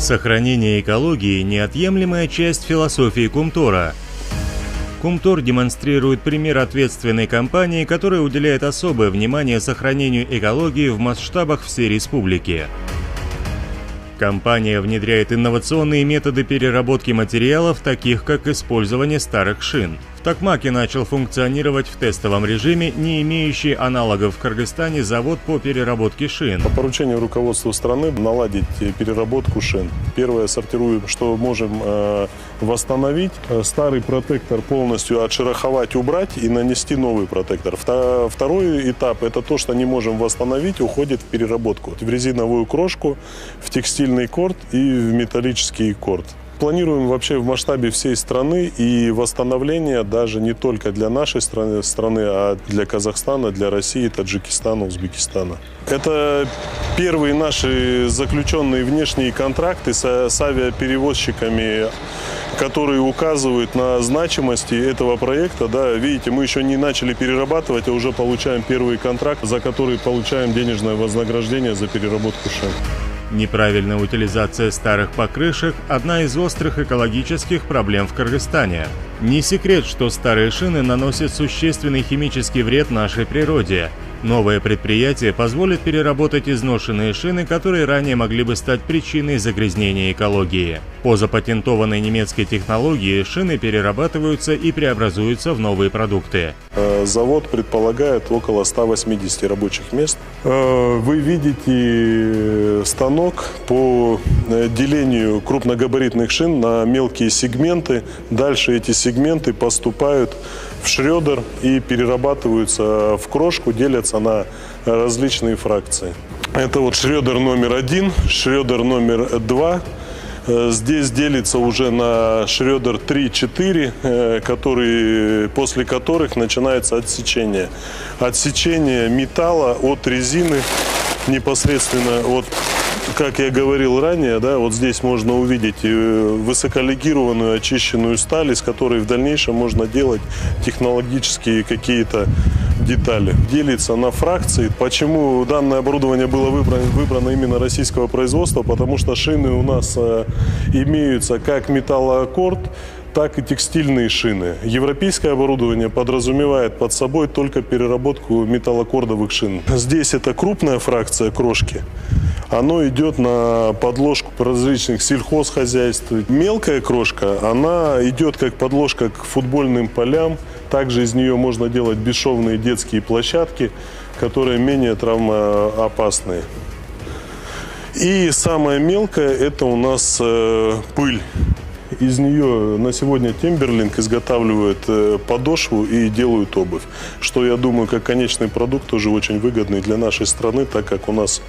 Сохранение экологии – неотъемлемая часть философии Кумтора. Кумтор демонстрирует пример ответственной компании, которая уделяет особое внимание сохранению экологии в масштабах всей республики. Компания внедряет инновационные методы переработки материалов, таких как использование старых шин. В Токмаке начал функционировать в тестовом режиме не имеющий аналогов в Кыргызстане завод по переработке шин. По поручению руководства страны наладить переработку шин. Первое, сортируем, что можем восстановить. Старый протектор полностью отшероховать, убрать и нанести новый протектор. Второй этап – это то, что не можем восстановить, уходит в переработку. В резиновую крошку, в текстильный корд и в металлический корд. Планируем вообще в масштабе всей страны и восстановление даже не только для нашей страны, а для Казахстана, для России, Таджикистана, Узбекистана. Это первые наши заключенные внешние контракты с авиаперевозчиками, которые указывают на значимости этого проекта. Да, видите, мы еще не начали перерабатывать, а уже получаем первый контракт, за который получаем денежное вознаграждение за переработку шин. Неправильная утилизация старых покрышек – одна из острых экологических проблем в Кыргызстане. Не секрет, что старые шины наносят существенный химический вред нашей природе. Новое предприятие позволит переработать изношенные шины, которые ранее могли бы стать причиной загрязнения экологии. По запатентованной немецкой технологии шины перерабатываются и преобразуются в новые продукты. Завод предполагает около 180 рабочих мест. Вы видите станок по делению крупногабаритных шин на мелкие сегменты. Дальше эти сегменты поступают в шредер и перерабатываются в крошку, делятся на различные фракции. Это вот шредер номер 1, шредер номер 2. Здесь делится уже на шредер 3-4, после которых начинается отсечение. Отсечение металла от резины непосредственно от, как я говорил ранее, да, вот здесь можно увидеть высоколегированную очищенную сталь, из которой в дальнейшем можно делать технологические какие-то детали. Делится на фракции. Почему данное оборудование было выбрано именно российского производства? Потому что шины у нас имеются как металлоаккорд, так и текстильные шины. Европейское оборудование подразумевает под собой только переработку металлокордовых шин. Здесь это крупная фракция крошки. Оно идет на подложку различных сельхозхозяйств. Мелкая крошка, она идет как подложка к футбольным полям. Также из нее можно делать бесшовные детские площадки, которые менее травмоопасные. И самое мелкое – это у нас пыль. Из нее на сегодня Timberling изготавливает подошву и делают обувь. Что, я думаю, как конечный продукт тоже очень выгодный для нашей страны, так как у нас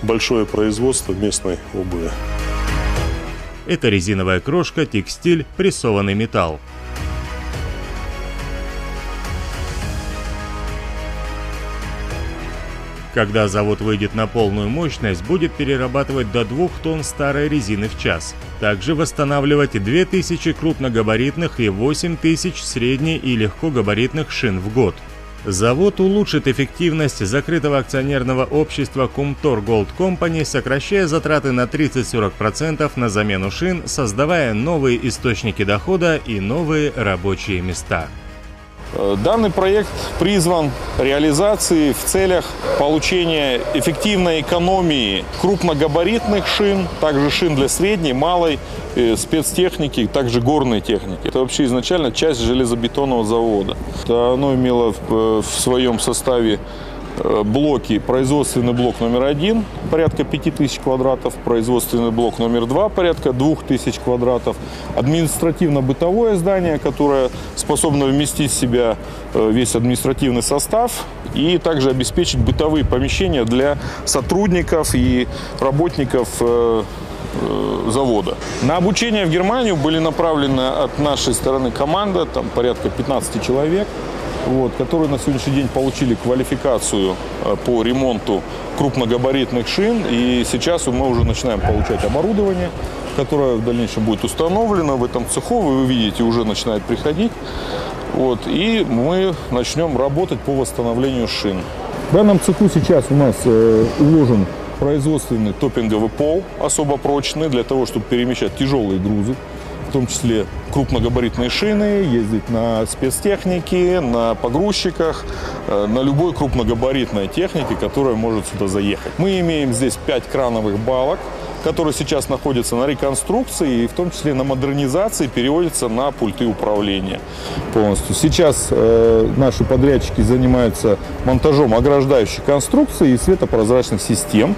большое производство местной обуви. Это резиновая крошка, текстиль, прессованный металл. Когда завод выйдет на полную мощность, будет перерабатывать до 2 тонн старой резины в час. Также восстанавливать 2000 крупногабаритных и 8000 средне- и легкогабаритных шин в год. Завод улучшит эффективность закрытого акционерного общества Кумтор Gold Company, сокращая затраты на 30-40% на замену шин, создавая новые источники дохода и новые рабочие места. Данный проект призван реализации в целях получения эффективной экономии крупногабаритных шин, также шин для средней, малой спецтехники, также горной техники. Это вообще изначально часть железобетонного завода. Оно имело в своем составе блоки: производственный блок номер 1 порядка 5000 квадратов, производственный блок номер 2 порядка 2000 квадратов, административно-бытовое здание, которое способно вместить в себя весь административный состав, и также обеспечить бытовые помещения для сотрудников и работников завода. На обучение в Германию были направлены от нашей стороны команда, там порядка 15 человек. Которые на сегодняшний день получили квалификацию по ремонту крупногабаритных шин. И сейчас мы уже начинаем получать оборудование, которое в дальнейшем будет установлено в этом цеху. Вы видите, уже начинает приходить. И мы начнем работать по восстановлению шин. В данном цеху сейчас у нас уложен производственный топпинговый пол, особо прочный, для того, чтобы перемещать тяжелые грузы, в том числе крупногабаритные шины, ездить на спецтехнике, на погрузчиках, на любой крупногабаритной технике, которая может сюда заехать. Мы имеем здесь 5 крановых балок, которые сейчас находятся на реконструкции и в том числе на модернизации, переводятся на пульты управления полностью. Сейчас наши подрядчики занимаются монтажом ограждающей конструкции и светопрозрачных систем.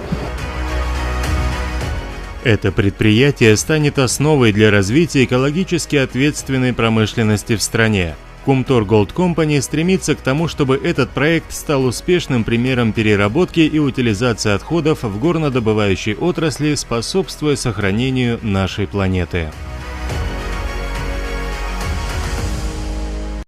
Это предприятие станет основой для развития экологически ответственной промышленности в стране. Kumtor Gold Company стремится к тому, чтобы этот проект стал успешным примером переработки и утилизации отходов в горнодобывающей отрасли, способствуя сохранению нашей планеты.